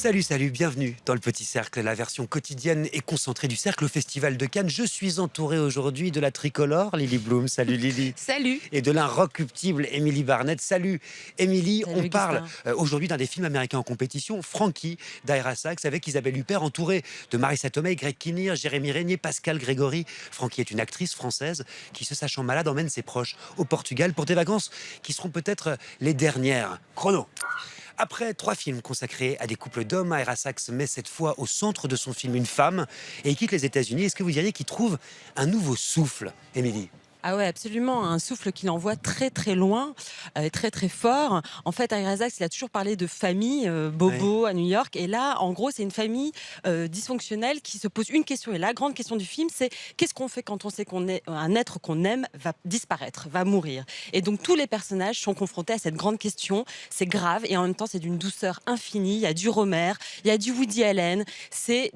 Salut, salut, bienvenue dans le Petit Cercle, la version quotidienne et concentrée du Cercle au Festival de Cannes. Je suis entouré aujourd'hui de la tricolore, Lily Bloom. Salut Lily. Salut. Et de l'inrecuptible Émilie Barnett. Salut Émilie, Salut, on parle Augustin. aujourd'hui d'un des films américains en compétition, Frankie, d'Ira Sachs, avec Isabelle Huppert, entourée de Marissa Tomei, Greg Kinnear, Jérémy Régnier, Pascal Grégory. Frankie est une actrice française qui, se sachant malade, emmène ses proches au Portugal pour des vacances qui seront peut-être les dernières. Chrono. Après 3 films consacrés à des couples d'hommes, Ira Sachs met cette fois au centre de son film une femme et il quitte les États-Unis. Est-ce que vous diriez qu'il trouve un nouveau souffle, Émilie? Ah ouais, absolument, un souffle qui l'envoie très très loin, très très fort. En fait, Ira Sachs, il a toujours parlé de famille, bobo à New York, et là, en gros, c'est une famille dysfonctionnelle qui se pose une question. Et la grande question du film, c'est qu'est-ce qu'on fait quand on sait qu'on est un être qu'on aime va disparaître, va mourir. Et donc tous les personnages sont confrontés à cette grande question. C'est grave et en même temps, c'est d'une douceur infinie. Il y a du Rohmer, il y a du Woody Allen. C'est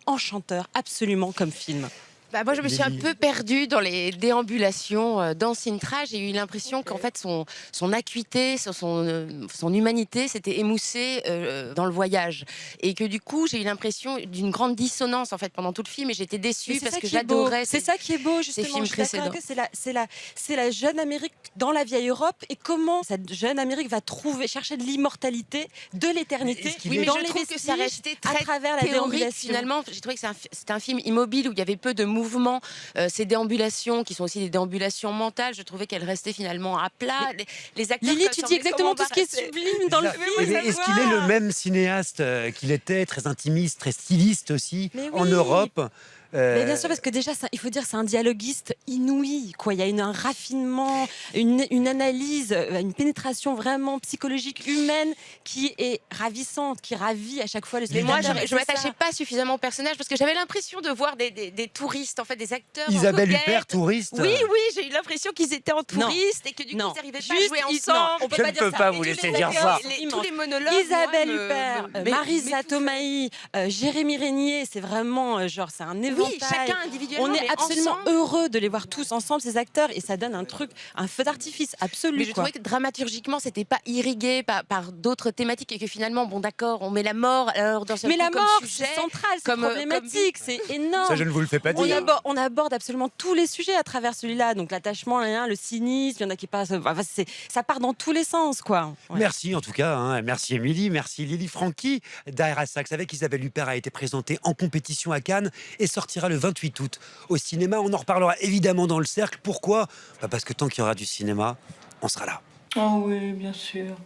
enchanteur absolument comme film. Moi, je me suis un peu perdue dans les déambulations dans Sintra. J'ai eu l'impression qu'en fait, son acuité, son humanité s'était émoussée dans le voyage. Et que du coup, j'ai eu l'impression d'une grande dissonance en fait, pendant tout le film. Et j'étais déçue parce que j'adorais C'est ça qui est beau, justement. films précédents. C'est la jeune Amérique dans la vieille Europe. Et comment cette jeune Amérique va chercher de l'immortalité, de l'éternité, Oui, mais dans je les trouve que ça vestiges, restait à très travers la théorique. déambulation. Finalement, j'ai trouvé que c'était un film immobile où il y avait peu de mouvement. Ces déambulations, qui sont aussi des déambulations mentales, je trouvais qu'elles restaient finalement à plat. Les acteurs Lily, tu dis exactement tout ce qui est sublime dans le film. Est-ce qu'il est le même cinéaste qu'il était, très intimiste, très styliste aussi, en Europe? Mais bien sûr, parce que déjà, il faut dire, c'est un dialoguiste inouï, quoi. Il y a un raffinement, une analyse, une pénétration vraiment psychologique, humaine, qui est ravissante, qui ravit à chaque fois le Mais moi, spectateur. je ne m'attachais pas suffisamment au personnage parce que j'avais l'impression de voir des touristes, en fait, des acteurs. Isabelle en Huppert, coquette. touriste. Oui, j'ai eu l'impression qu'ils étaient en touristes et que du coup, ils n'arrivaient pas à jouer ensemble. On peut Je pas ne dire peux ça. pas Et vous tous laisser les dire acteurs, ça. c'est Tous les monologues. Isabelle moi, Huppert, Marissa Tomei, Jérémy Régnier, c'est vraiment c'est un éventail. Oui, chacun individuellement. On est mais absolument ensemble. heureux de les voir tous ensemble, ces acteurs, et ça donne un feu d'artifice absolu. Mais je trouvais que dramaturgiquement, c'était pas irrigué par d'autres thématiques et que finalement, bon d'accord, on met la mort alors dans Mais la comme mort, sujet, c'est central, c'est comme problématique, c'est énorme. Ça, je ne vous le fais pas dire. On aborde absolument tous les sujets à travers celui-là. Donc l'attachement, le cynisme, il y en a qui passent. Ça part dans tous les sens, quoi. Ouais. Merci en tout cas, hein. Merci Émilie, merci Lily. Frankie d'Ira Sachs avec Isabelle Huppert a été présenté en compétition à Cannes et sortira le 28 août au cinéma. On en reparlera évidemment dans le cercle. Pourquoi? Parce que tant qu'il y aura du cinéma, on sera là. Oh oui, bien sûr.